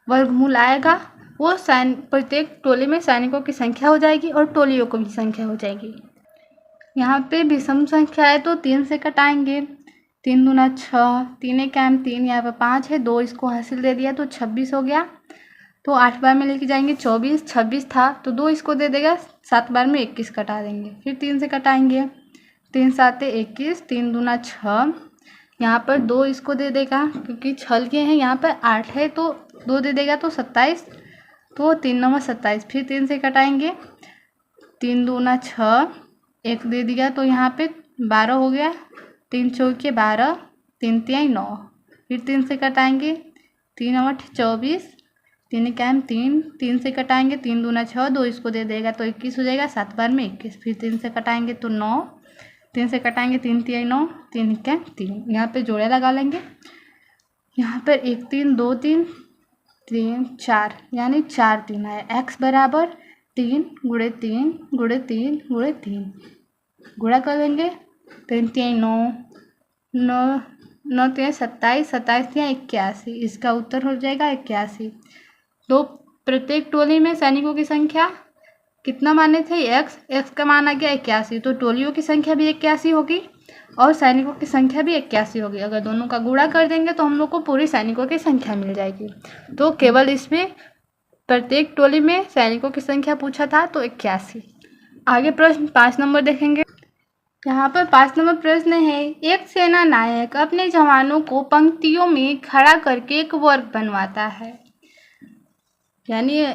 वर्गमूल आएगा वो प्रत्येक टोली में सैनिकों की संख्या हो जाएगी और टोलियों को भी संख्या हो जाएगी। यहाँ पे विषम संख्या है तो 3 से कटाएंगे, 3 दूना 6, 3 एक 3, यहाँ पे 5 है, 2 इसको हासिल दे दिया तो 26 हो गया। तो 8 बार में लेके जाएंगे 24, 26 था तो 2 इसको दे देगा, 7 बार में 21 कटा देंगे। फिर 3 से कटाएंगे, 3 7 21, 3 दूना 6, यहाँ पर 2 इसको दे देगा क्योंकि छल के हैं, यहाँ पर 8 है तो 2 दे देगा तो 27, तो 3 9 27। फिर 3 से कटाएंगे, 3 दूना 6, 1 दे दिया तो यहाँ पे 12 हो गया, 3 चौके 12, 3 तिहाई 9। फिर 3 से कटाएंगे, 3 8 24, 3 एक 3, 3 से कटाएंगे, 3 दूना 6, 2 इसको दे देगा तो 21 हो जाएगा, 7 बार में 21। फिर 3 से कटाएंगे तो 9, 3 से कटाएंगे 3 तिहाई 9, 3 एक 3, यहाँ पे जोड़े लगा लेंगे। यहाँ पर 1 3 2 3 3 4, यानी 4 3 है। एक्स बराबर 3 गुणे 3 गुणे 3 गुणे 3, गुणा कर लेंगे, 3 तिहाई 9, 9 9 तिहाई 27, 27 तिहाई 81, इसका उत्तर हो जाएगा 81। तो प्रत्येक टोली में सैनिकों की संख्या कितना माने थे, एक्स का मान आ गया 81, तो टोलियों की संख्या भी 81 होगी और सैनिकों की संख्या भी 81 होगी। अगर दोनों का गुणा कर देंगे तो हम लोग को पूरी सैनिकों की संख्या मिल जाएगी। तो केवल इसमें प्रत्येक टोली में सैनिकों की संख्या पूछा था तो 81। आगे प्रश्न 5 नंबर देखेंगे। यहाँ पर 5 नंबर प्रश्न है, एक सेना नायक अपने जवानों को पंक्तियों में खड़ा करके एक वर्ग बनवाता है। यानी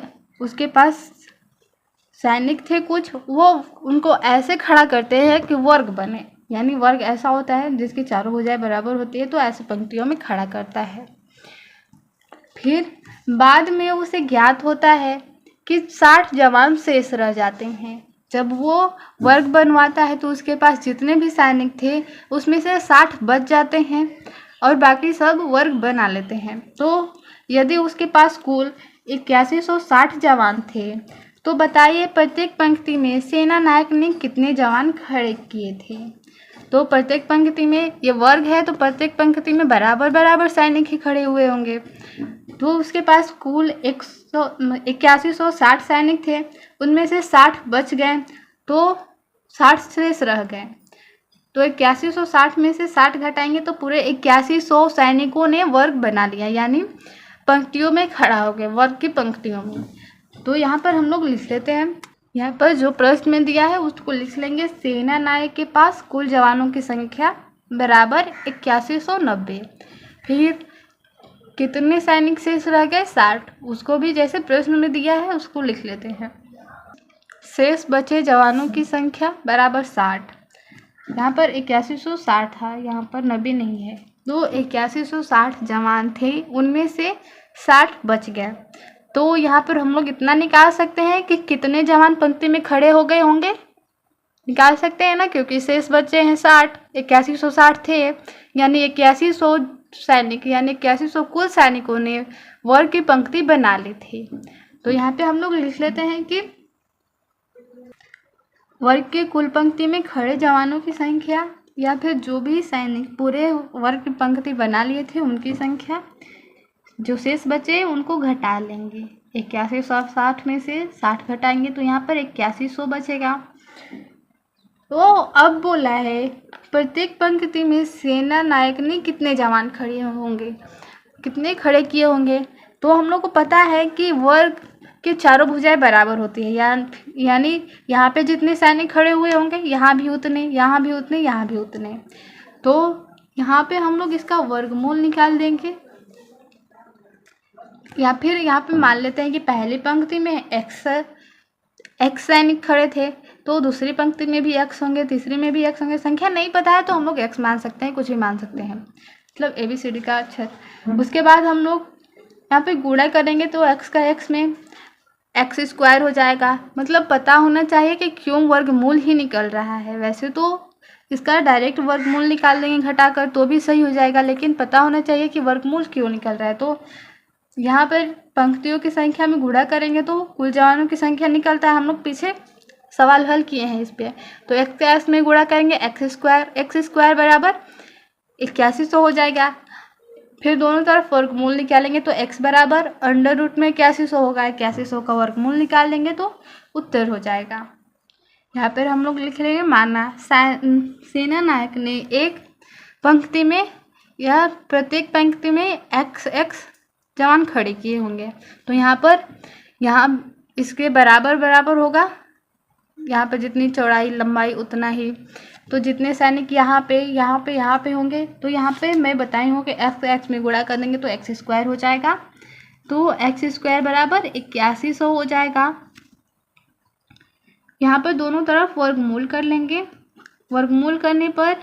उसके पास सैनिक थे कुछ, वो उनको ऐसे खड़ा करते हैं कि वर्ग बने, यानी वर्ग ऐसा होता है जिसकी चारों भुजाएं बराबर होती है, तो ऐसे पंक्तियों में खड़ा करता है। फिर बाद में उसे ज्ञात होता है कि 60 जवान शेष रह जाते हैं। जब वो वर्ग बनवाता है तो उसके पास जितने भी सैनिक थे उसमें से 60 बच जाते हैं और बाकी सब वर्ग बना लेते हैं। तो यदि उसके पास कुल 8160 जवान थे तो बताइए प्रत्येक पंक्ति में सेना नायक ने कितने जवान खड़े किए थे। तो प्रत्येक पंक्ति में ये वर्ग है तो प्रत्येक पंक्ति में बराबर बराबर सैनिक ही खड़े हुए होंगे। तो उसके पास कुल 8160 सैनिक थे, उनमें से 60 बच गए तो 60 शेष रह गए। तो 8160 में से 60 घटाएंगे तो पूरे 8100 सैनिकों ने वर्ग बना लिया, यानी पंक्तियों में खड़ा हो गए, वर्ग की पंक्तियों में। तो यहाँ पर हम लोग लिख लेते हैं, यहाँ पर जो प्रश्न में दिया है उसको लिख लेंगे। सेना नायक के पास कुल जवानों की संख्या बराबर 8190। फिर कितने सैनिक शेष रह गए, 60, उसको भी जैसे प्रश्न में दिया है उसको लिख लेते हैं। शेष बचे जवानों की संख्या बराबर 60। यहाँ पर 8160 था, यहाँ पर 90 नहीं है, तो 8160 जवान थे, उनमें से 60 बच गए। तो यहाँ पर हम लोग इतना निकाल सकते हैं कि कितने जवान पंक्ति में खड़े हो गए होंगे, निकाल सकते हैं ना, क्योंकि शेष बचे हैं 60, 8160 थे, यानी 8100 सैनिक, यानी 8100 कुल सैनिकों ने वर्ग की पंक्ति बना ली थी। तो यहाँ पे हम लोग लिख लेते हैं कि वर्ग के कुल पंक्ति में खड़े जवानों की संख्या, या फिर जो भी सैनिक पूरे वर्ग की पंक्ति बना लिए थे उनकी संख्या, जो शेष बचे उनको घटा लेंगे। 8160 में से 60 घटाएंगे तो यहाँ पर 8100 बचेगा। तो अब बोला है प्रत्येक पंक्ति में सेना नायक ने कितने जवान खड़े होंगे, कितने खड़े किए होंगे। तो हम लोग को पता है कि वर्ग के चारों भुजाएं बराबर होती है, यानी यहाँ पे जितने सैनिक खड़े हुए होंगे यहाँ भी उतने, यहाँ भी उतने, यहाँ भी उतने। तो यहाँ पे हम लोग इसका वर्गमूल निकाल देंगे, या फिर यहाँ पे मान लेते हैं कि पहली पंक्ति में एक्स सैनिक खड़े थे तो दूसरी पंक्ति में भी एक्स होंगे, तीसरी में भी एक्स होंगे। संख्या नहीं पता है तो हम लोग एक्स मान सकते हैं, कुछ भी मान सकते हैं, मतलब ABCD का अक्षर। उसके बाद हम लोग यहाँ पे गुणा करेंगे तो एक्स का एक्स में एक्स स्क्वायर हो जाएगा। मतलब पता होना चाहिए कि क्यों वर्गमूल ही निकल रहा है। वैसे तो इसका डायरेक्ट वर्गमूल निकाल देंगे घटाकर तो भी सही हो जाएगा, लेकिन पता होना चाहिए कि वर्गमूल क्यों निकल रहा है। तो यहाँ पर पंक्तियों की संख्या में गुणा करेंगे तो कुल जवानों की संख्या निकलता है। हम लोग पीछे सवाल हल किए हैं इस पे। तो x में गुणा करेंगे एक्स स्क्वायर बराबर 8100 हो जाएगा। फिर दोनों तरफ वर्गमूल निकालेंगे तो x बराबर अंडर रूट में 8100 होगा। 8100 का वर्गमूल निकाल लेंगे तो उत्तर हो जाएगा। यहाँ पर हम लोग लिख रहे हैं माना सेना नायक ने एक पंक्ति में या प्रत्येक पंक्ति में x जवान खड़े किए होंगे। तो यहाँ इसके बराबर होगा। यहाँ पर जितनी चौड़ाई लंबाई उतना ही। तो जितने सैनिक यहाँ पे होंगे तो यहाँ पे मैं बताई हूँ कि x में गुणा कर देंगे तो एक्स स्क्वायर हो जाएगा। तो एक्स स्क्वायर बराबर 8100 हो जाएगा। यहाँ पर दोनों तरफ वर्गमूल कर लेंगे। वर्गमूल करने पर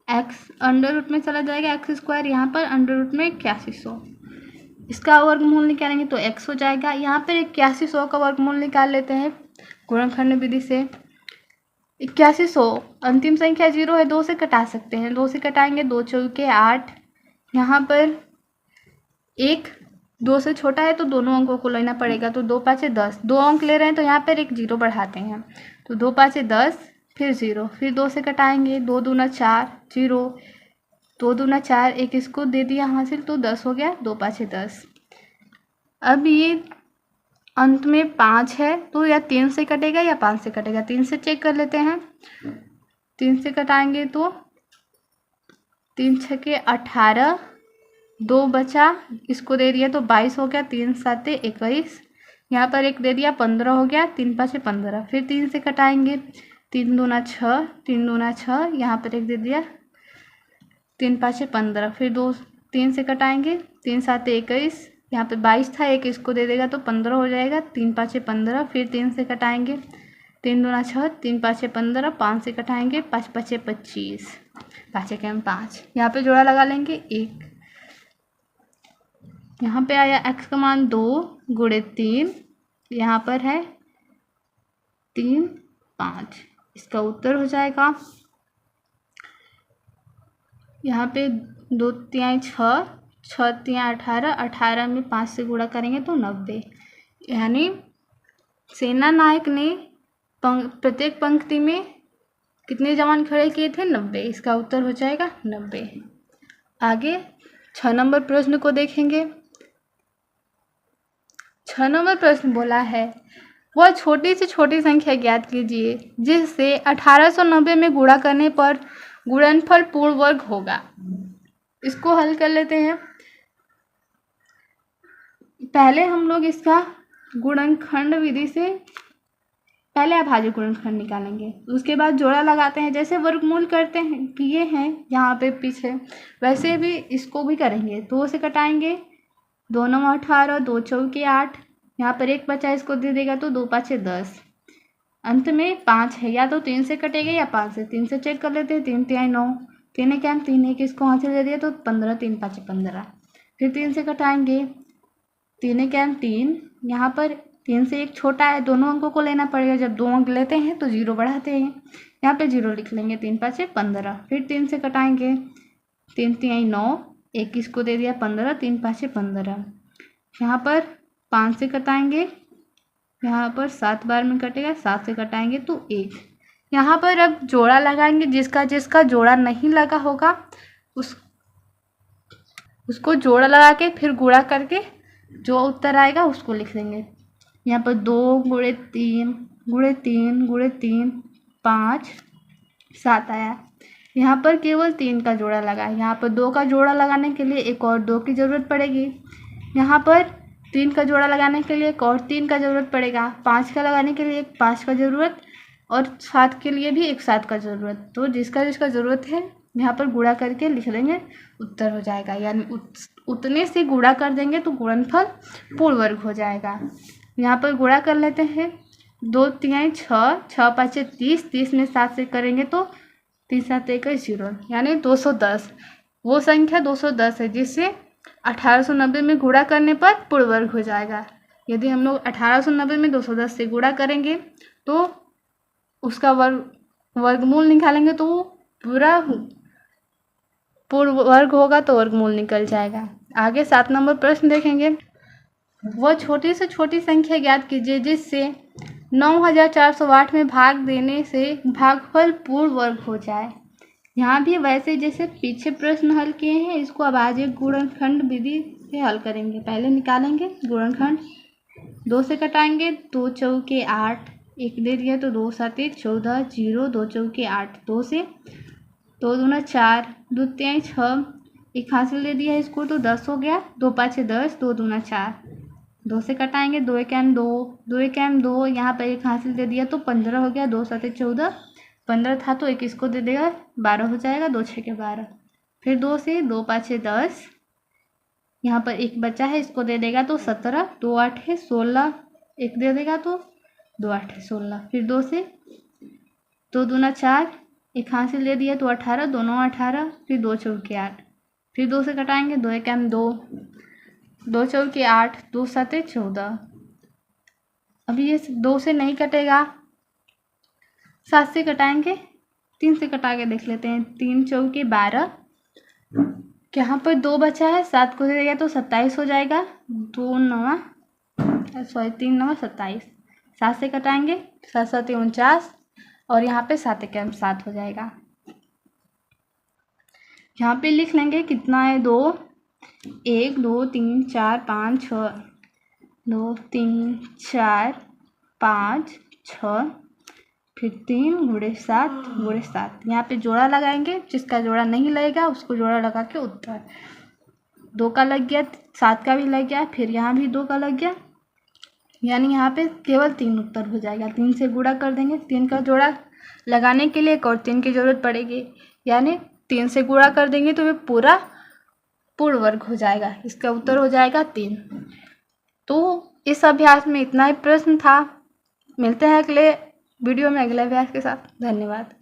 x अंडर रूट में चला जाएगा एक्स स्क्वायर, यहाँ पर अंडर रूट में 8100। इसका वर्गमूल निकालेंगे तो x हो जाएगा। यहाँ पर 8100 का वर्गमूल निकाल लेते हैं गुणनखंड विधि से। 8100 अंतिम संख्या 0 है, 2 से कटा सकते हैं। 2 से कटाएंगे 2 चौके 8। यहाँ पर 1 2 से छोटा है तो दोनों अंकों को लेना पड़ेगा। तो 2 5 10, 2 अंक ले रहे हैं तो यहाँ पर एक 0 बढ़ाते हैं। तो 2 5 10 फिर 0, फिर 2 से कटाएंगे 2 दूना 4 0, 2 दूना 4, एक इसको दे दिया हासिल तो 10 हो गया। 2 5 10। अब ये अंत में 5 है तो या 3 से कटेगा या 5 से कटेगा। 3 से चेक कर लेते हैं। 3 से कटाएंगे तो 3 छके 18, 2 बचा, इसको दे दिया तो 22 हो गया। 3 7 21, यहाँ पर एक दे दिया 15 हो गया। 3 5 15, फिर 3 से कटाएंगे 3 दूना 6, 3 दूना 6, यहाँ पर एक दे दिया 3 5 15, फिर 3 से कटाएंगे 3 7 21, यहाँ पे 22 था, एक इसको दे देगा तो 15 हो जाएगा। 3 5 15, फिर 3 से कटाएंगे 3 दूना 6, 3 5 15, 5 से कटाएंगे 5 5 25, 5 1 5, यहाँ पे जोड़ा लगा लेंगे 1। यहाँ पे आया x का मान 2 गुणे 3, यहाँ पर है 3 5, इसका उत्तर हो जाएगा। यहाँ पे 2 3 6, 6 3 18, 18 में 5 से गुणा करेंगे तो 90। यानी सेना नायक ने प्रत्येक पंक्ति में कितने जवान खड़े किए थे? 90। इसका उत्तर हो जाएगा 90। आगे 6 नंबर प्रश्न को देखेंगे। 6 नंबर प्रश्न बोला है वह छोटी से छोटी संख्या ज्ञात कीजिए जिससे 1890 में गुणा करने पर गुणनफल पूर्ण वर्ग होगा। इसको हल कर लेते हैं। पहले हम लोग इसका गुणनखंड विधि से पहले अभाज्य गुणनखंड निकालेंगे, उसके बाद जोड़ा लगाते हैं। जैसे वर्गमूल करते हैं किए हैं यहाँ पे पीछे, वैसे भी इसको भी करेंगे। 2 से कटाएंगे 2 9 18, 2 चौके 8, यहाँ पर एक बचा, इसको दे देगा तो 2 5 10। अंत में 5 है, या तो 3 से कटेगा या 5 से। 3 से चेक कर लेते हैं। 3 3 9, 3 क्या 3 1, इसको हाथ से दे दिया तो 15, 3 5 15। फिर 3 से कटाएंगे 3 क्या 3, यहाँ पर 3 से एक छोटा है, दोनों अंकों को लेना पड़ेगा। जब 2 अंक लेते हैं तो 0 बढ़ाते हैं, यहाँ पे 0 लिख लेंगे। 3 5 15, फिर 3 से कटाएंगे 3 3 9, एक इसको दे दिया 15, 3 5 15। यहाँ पर 5 से कटाएंगे, यहाँ पर 7 बार में कटेगा, 7 से कटाएंगे तो 1। यहाँ पर अब जोड़ा लगाएंगे। जिसका जोड़ा नहीं लगा होगा उसको जोड़ा लगा के फिर गुणा करके जो उत्तर आएगा उसको लिख देंगे। यहाँ पर 2 गुणे 3 गुणे 3 गुणे 3 5 7 आया। यहाँ पर केवल 3 का जोड़ा लगा है। यहाँ पर 2 का जोड़ा लगाने के लिए एक और 2 की ज़रूरत पड़ेगी। यहाँ पर 3 का जोड़ा लगाने के लिए एक और 3 का ज़रूरत पड़ेगा। 5 का लगाने के लिए एक 5 का ज़रूरत, और 7 के लिए भी एक 7 का ज़रूरत। तो जिसका ज़रूरत है यहाँ पर गुणा करके लिख देंगे, उत्तर हो जाएगा। यानी उतने से गुणा कर देंगे तो गुणनफल पूर्ण वर्ग हो जाएगा। यहाँ पर गुणा कर लेते हैं। 2 3 6, 6 5 30, 30 में 7 से करेंगे तो 3 7 21 0, यानी 210। वो संख्या 210 है जिससे 1890 में गुणा करने पर पूर्ण वर्ग हो जाएगा। यदि हम लोग 1890 में 210 से गुणा करेंगे तो उसका वर्गमूल निकालेंगे तो पूरा पूर्ण वर्ग होगा तो वर्गमूल निकल जाएगा। आगे 7 नंबर प्रश्न देखेंगे। वह छोटी से छोटी संख्या ज्ञात कीजिए जिससे 9408 में भाग देने से भागफल पूर्ण वर्ग हो जाए। यहाँ भी वैसे जैसे पीछे प्रश्न हल किए हैं, इसको अब आज एक गुणनखंड विधि से हल करेंगे। पहले निकालेंगे गुणनखंड, 2 से कटाएंगे, 2 चौके 8, 1 दे दिया तो 2 7 14, 0 2 चौके 8, 2 से 2 दूना 4, 2 तिहाई 6, 1 हासिल दे दिया इसको तो 10 हो गया, 2 पाँचे 10, 2 दूना 4, 2 से कटाएंगे, 2 एकम 2, 2 एकम 2, यहाँ पर 1 हासिल दे दिया तो 15 हो गया, 2 7 14, 15 था तो 1 इसको दे देगा 12 हो जाएगा, 2 6 12। फिर 2 से 2 5 10, यहाँ पर 1 बचा है इसको दे देगा तो 17, 2 8 है 16, 1 दे देगा तो 2 8 है 16। फिर 2 से 2 दूना 4, 1 हासिल दे दिया तो 18, 2 9 18, फिर 2 चौके 8, फिर 2 से कटाएंगे, 2 एकम 2, 2 चौके 8, 2 7 14। अभी ये 2 से नहीं कटेगा, 7 से कटाएंगे, 3 से कटा के देख लेते हैं, 3 चौके 12, यहाँ पर 2 बचा है, 7 को दे देगा तो 27 हो जाएगा, 3 9 27, 7 से कटाएंगे, 7 7 49 और यहाँ पे 7 एकम 7 हो जाएगा। यहाँ पे लिख लेंगे कितना है, 2 1 2 3 4 5 6, 2 3 4 5 6, फिर 3 गुणे 7, यहाँ पे जोड़ा लगाएंगे, जिसका जोड़ा नहीं लगेगा उसको जोड़ा लगा के उत्तर। 2 का लग गया, 7 का भी लग गया, फिर यहाँ भी 2 का लग गया, यानी यहाँ पे केवल 3 उत्तर हो जाएगा। 3 से गुणा कर देंगे, 3 का जोड़ा लगाने के लिए एक और 3 की जरूरत पड़ेगी, यानी 3 से गुणा कर देंगे तो वे पूर्ण वर्ग हो जाएगा। इसका उत्तर हो जाएगा 3। तो इस अभ्यास में इतना ही प्रश्न था। मिलते हैं अगले वीडियो में अगले अभ्यास के साथ। धन्यवाद।